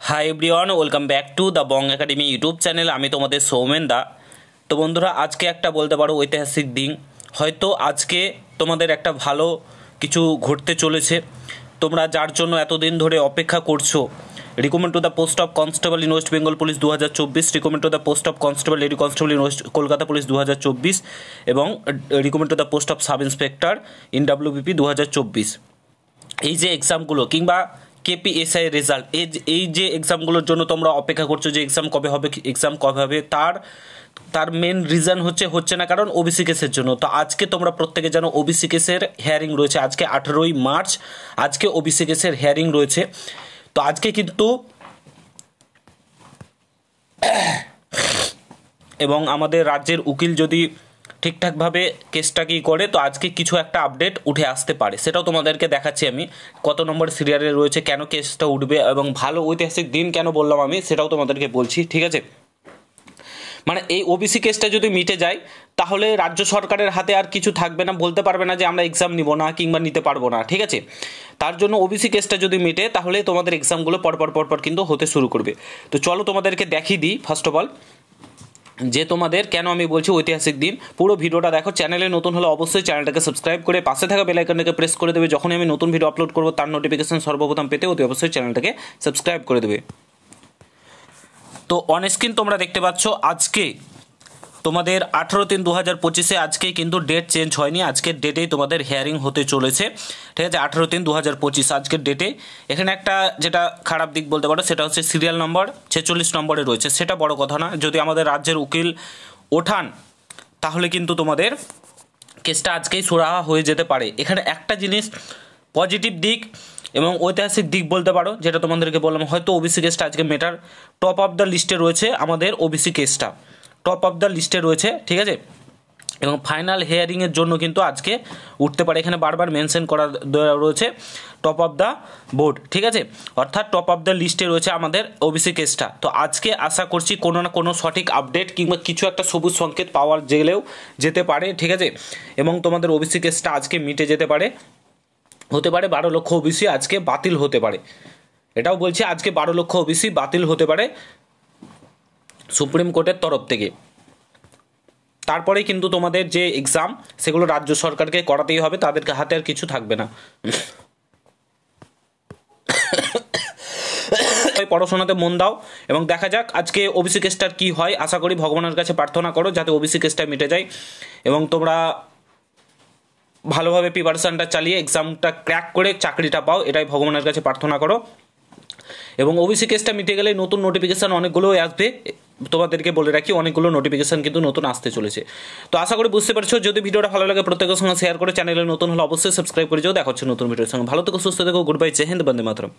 Hi everyone, welcome back to the Bong academy YouTube channel. আমি তোমাদের সৌমেন দা। তো বন্ধুরা, আজকে একটা বলতে পারো ঐতিহাসিক দিন। হয়তো আজকে তোমাদের একটা ভালো কিছু ঘটতে চলেছে। তোমরা যার জন্য এতদিন ধরে অপেক্ষা করছো, recommend to the post of constable in West Bengal police 2024, recommend to the post of constable lady constable in West Kolkata police 2024 এবং recommend to the post of sub inspector in WBP 2024। এই যে এক্সামগুলো কিংবা কেপিএসআই রেজাল্ট, এই যে এক্সামগুলোর জন্য তোমরা অপেক্ষা করছো যে এক্সাম কবে হবে, তার মেন রিজন হচ্ছে না কারণ ওবিসি কেসের জন্য। তো আজকে তোমরা প্রত্যেকে জানো ওবিসি কেসের হিয়ারিং রয়েছে। আজকে 18ই মার্চ, আজকে ওবিসি কেসের হিয়ারিং রয়েছে। তো আজকে কিন্তু এবং আমাদের রাজ্যের উকিল যদি ঠিকঠাকভাবে কেসটা কি করে, তো আজকে কিছু একটা আপডেট উঠে আসতে পারে। সেটাও তোমাদেরকে দেখাচ্ছি আমি কত নম্বর সিরিয়ালে রয়েছে, কেন কেসটা উঠবে এবং ভালো ঐতিহাসিক দিন কেন বললাম আমি সেটাও তোমাদেরকে বলছি, ঠিক আছে। মানে এই ওবিসি কেসটা যদি মিটে যায় তাহলে রাজ্য সরকারের হাতে আর কিছু থাকবে না, বলতে পারবে না যে আমরা এক্সাম নিব না কিংবা নিতে পারবো না, ঠিক আছে। তার জন্য ওবিসি কেসটা যদি মিটে তাহলে তোমাদের এক্সামগুলো পরপর কিন্তু হতে শুরু করবে। তো চলো তোমাদেরকে দেখিয়ে দিই ফার্স্ট অফ অল যে তোমাদের কেন আমি বলছি ঐতিহাসিক দিন। পুরো ভিডিওটা দেখো। চ্যানেলে নতুন হলে অবশ্যই চ্যানেলটাকে সাবস্ক্রাইব করে পাশে থাকা বেল আইকনটাকে প্রেস করে দেবে। যখনই আমি নতুন ভিডিও আপলোড করবো তার নোটিফিকেশন সর্বপ্রথম পেতে অতি অবশ্যই চ্যানেলটাকে সাবস্ক্রাইব করে দেবে। তো অন স্ক্রিন তোমরা দেখতে পাচ্ছ আজকে তোমাদের 18/3/2025 আজকে কিন্তু ডেট চেঞ্জ হয়নি। আজকের ডেটেই তোমাদের হিয়ারিং হতে চলেছে, ঠিক আছে। 18/3/2025 আজকের ডেটে। এখানে একটা যেটা খারাপ দিক বলতে পারো সেটা হচ্ছে সিরিয়াল নম্বর 46 নম্বরে রয়েছে। সেটা বড় কথা না, যদি আমাদের রাজ্যের উকিল ওঠান তাহলে কিন্তু তোমাদের কেসটা আজকেই সুরাহা হয়ে যেতে পারে। এখানে একটা জিনিস পজিটিভ দিক এবং ঐতিহাসিক দিক বলতে পারো, যেটা তোমাদেরকে বললাম, হয়তো ওবিসি কেসটা আজকে মেটার টপ অফ দ্য লিস্টে রয়েছে। আমাদের ওবিসি কেসটা টপ অফ দ্য লিস্টে রয়েছে, ঠিক আছে। এবং ফাইনাল হিয়ারিংয়ের জন্য কিন্তু আজকে উঠতে পারে। এখানে বারবার মেনশন করা রয়েছে টপ অফ দ্য বোর্ড, ঠিক আছে, অর্থাৎ টপ অফ দ্য লিস্টে রয়েছে আমাদের ওবিসি কেসটা। তো আজকে আশা করছি কোনো না কোনো সঠিক আপডেট কিংবা কিছু একটা সবুজ সংকেত পাওয়া যেতে পারে, ঠিক আছে। এবং তোমাদের ওবিসি কেসটা আজকে মিটে যেতে পারে, হতে পারে 12 লক্ষ ওবিসি আজকে বাতিল হতে পারে। এটাও বলছি আজকে 12 লক্ষ ওবিসি বাতিল হতে পারে সুপ্রিম কোর্টের তরফ থেকে। তারপরে কিন্তু তোমাদের যে এক্সাম সেগুলো রাজ্য সরকারকে করাতেই হবে, তাদেরকে হাতে আর কিছু থাকবে না। পড়াশোনাতে মন দাও এবং দেখা যাক আজকে ওবিসি কেসটার কি হয়। আশা করি ভগবানের কাছে প্রার্থনা করো যাতে ওবিসি কেসটা মিটে যায় এবং তোমরা ভালোভাবে প্রিপারেশনটা চালিয়ে এক্সামটা ক্র্যাক করে চাকরিটা পাও, এটাই ভগবানের কাছে প্রার্থনা করো। এবং ওবিসি কেসটা মিটে গেলে নতুন নোটিফিকেশান অনেকগুলো আসবে। তোমাদেরকে বলে রাখি অনেকগুলো নোটিফিকেশান কিন্তু নতুন আসতে চলেছে। তো আশা করি বুঝতে পারছো। যদি ভিডিওটা ভালো লাগে প্রত্যেকের সঙ্গে শেয়ার করে চ্যানেলে নতুন হলে অবশ্যই সাবস্ক্রাইব করে যাও। দেখা হচ্ছে নতুন ভিডিওর সঙ্গে। ভালো থেকো, সুস্থ থেকো, গুড বাই, জয় হিন্দ, বন্দে মাতরম।